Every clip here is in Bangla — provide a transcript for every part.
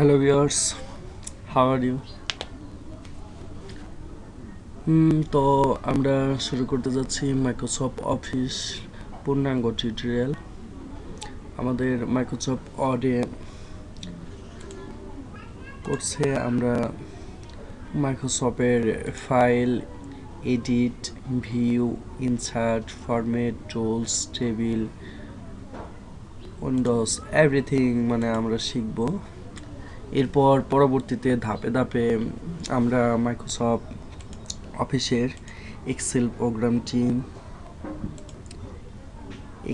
Hello viewers, how are you? তো আমরা শুরু করতে যাচ্ছি মাইক্রোসফট অফিস পূর্ণাঙ্গ টিউটোরিয়াল। আমাদের মাইক্রোসফট ওয়ার্ডে করছে আমরা মাইক্রোসফটের file, edit, view, insert, format, tools, table, windows everything আমরা শিখব। এরপর পরবর্তীতে ধাপে ধাপে আমরা মাইক্রোসফট অফিসের এক্সেল প্রোগ্রামটি,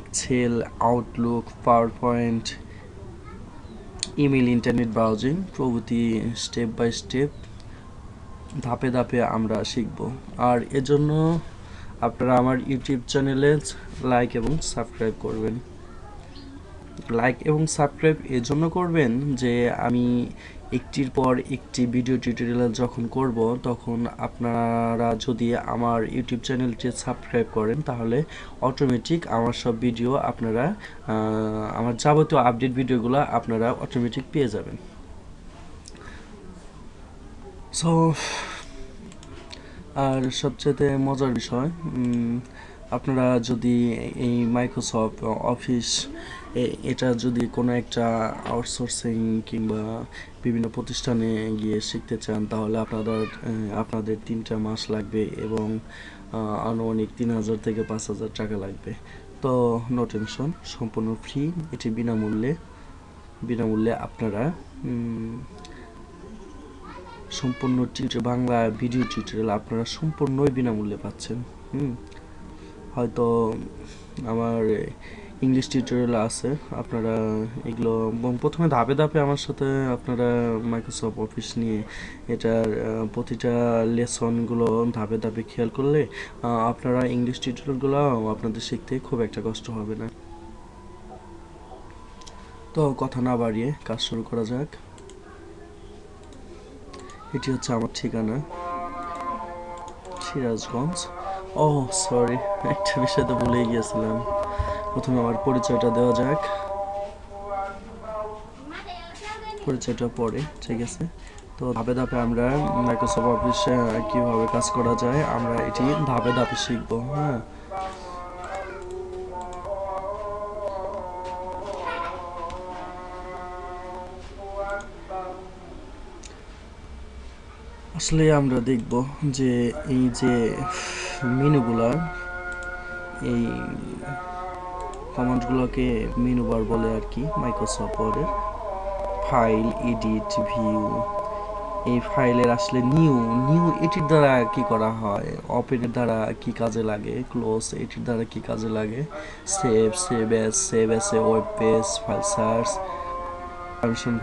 Excel, Outlook, PowerPoint, email, internet browsing প্রভৃতি স্টেপ বাই স্টেপ ধাপে ধাপে আমরা শিখব। আর এজন্য আপনারা আমার ইউটিউব চ্যানেলে লাইক এবং সাবস্ক্রাইব করবেন। লাইক এবং সাবস্ক্রাইব এজন্য করবেন যে আমি একটির পর একটি ভিডিও টিউটোরিয়াল যখন করব তখন আপনারা যদি আমার ইউটিউব চ্যানেলটি সাবস্ক্রাইব করেন তাহলে অটোমেটিক আমার সব ভিডিও আপনারা আমার যাবতীয় আপডেট ভিডিওগুলো আপনারা অটোমেটিক পেয়ে যাবেন। সো আর সবচেয়ে মজার বিষয়, আপনারা যদি এই মাইক্রোসফট অফিস এটা যদি কোনো একটা আউটসোর্সিং কিংবা বিভিন্ন প্রতিষ্ঠানে গিয়ে শিখতে চান তাহলে আপনাদের 3টা মাস লাগবে এবং আনুমানিক 3,000 থেকে 5,000 টাকা লাগবে। তো নো টেনশন, সম্পূর্ণ ফ্রি, এটি বিনামূল্যে আপনারা সম্পূর্ণ বাংলা ভিডিও টিউটোরিয়াল আপনারা সম্পূর্ণই বিনামূল্যে পাচ্ছেন। হয়তো আমার ইংলিশ টিউটোরিয়াল আছে, আপনারা এগুলো প্রথমে ধাপে ধাপে আমার সাথে আপনারা মাইক্রোসফট অফিস নিয়ে এটার প্রতিটা লেসনগুলো ধাপে ধাপে খেয়াল করলে আপনারা ইংলিশ টিউটোরিয়ালগুলো আপনাদের শিখতে খুব একটা কষ্ট হবে না। তো কথা না বাড়িয়ে কাজ শুরু করা যাক। এটি হচ্ছে আমার ঠিকানা, সিরাজগঞ্জ। ও সরি, একটা বিষয় তো ভুলেই গিয়েছিলাম, প্রথমে আমার পরিচয়টা দেওয়া যাক, পরিচয়টা পরে, ঠিক আছে? তো ধাপে ধাপে আমরা মাইক্রোসফট অফিসে কীভাবে কাজ করা যায় আমরা এটি ধাপে ধাপে শিখব। হ্যাঁ, আসলে আমরা দেখব যে এই যে মেনুগুলা, এই কমান্ডগুলোকে মেনু বার বলে আর কি মাইক্রোসফট ওয়ার্ডের। ফাইল, এডিট, ভিউ, এই ফাইলের আসলে নিউ এটির দ্বারা কি করা হয়, ওপেনের দ্বারা কি কাজে লাগে, ক্লোজ এটির দ্বারা কি কাজে লাগে, save S web page, file search,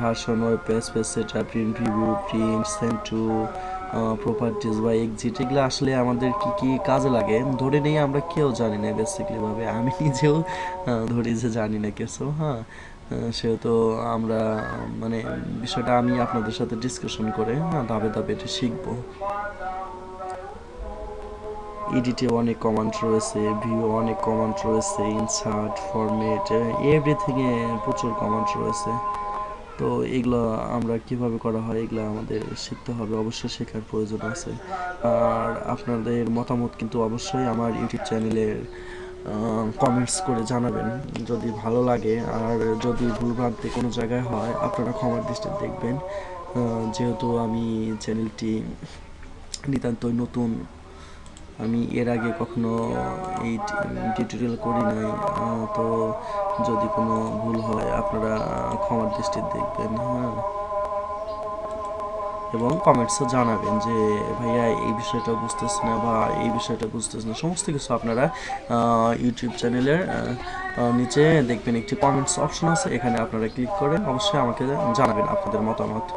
version web page, setup, print, view, print, send to, properties বা এক্সিট, এগুলো আসলে আমাদের কি কি কাজে লাগে ধরে নেই আমরা কেউ জানি না বেসিক্যালি ভাবে, আমি নিজেও ধরি যে জানি না কিছু। হ্যাঁ, সেহেতু আমরা বিষয়টা আমি আপনাদের সাথে ডিসকাশন করে ধাপে ধাপে এটা শিখবো। এডিটে অনেক কমান্ড রয়েছে, ভিউ অনেক কমান্ড রয়েছে, ইনসার্ট, ফরম্যাট, এভরিথিংয়ে প্রচুর কমান্ড রয়েছে। তো এগুলো আমরা কিভাবে করা হয় এগুলো আমাদের শিখতে হবে, অবশ্যই শেখার প্রয়োজন আছে। আর আপনাদের মতামত কিন্তু অবশ্যই আমার ইউটিউব চ্যানেলের কমেন্টস করে জানাবেন যদি ভালো লাগে, আর যদি ভুলভ্রান্তি কোনো জায়গায় হয় আপনারা ক্ষমার দৃষ্টিতে দেখবেন, যেহেতু আমি চ্যানেলটি নিতান্তই নতুন, আমি এর আগে কখনো এই টিউটোরিয়াল করি নাই। তো যদি কোনো ভুল হয় আপনারা ক্ষমার দৃষ্টিতে দেখবেন। হ্যাঁ, এবং কমেন্টসে জানাবেন যে ভাইয়া এই বিষয়টা বুঝতেছি না বা এই বিষয়টা বুঝতেছি না, সমস্ত কিছু আপনারা ইউটিউব চ্যানেলের নিচে দেখবেন একটি কমেন্টস অপশন আছে, এখানে আপনারা ক্লিক করে অবশ্যই আমাকে জানাবেন আপনাদের মতামত।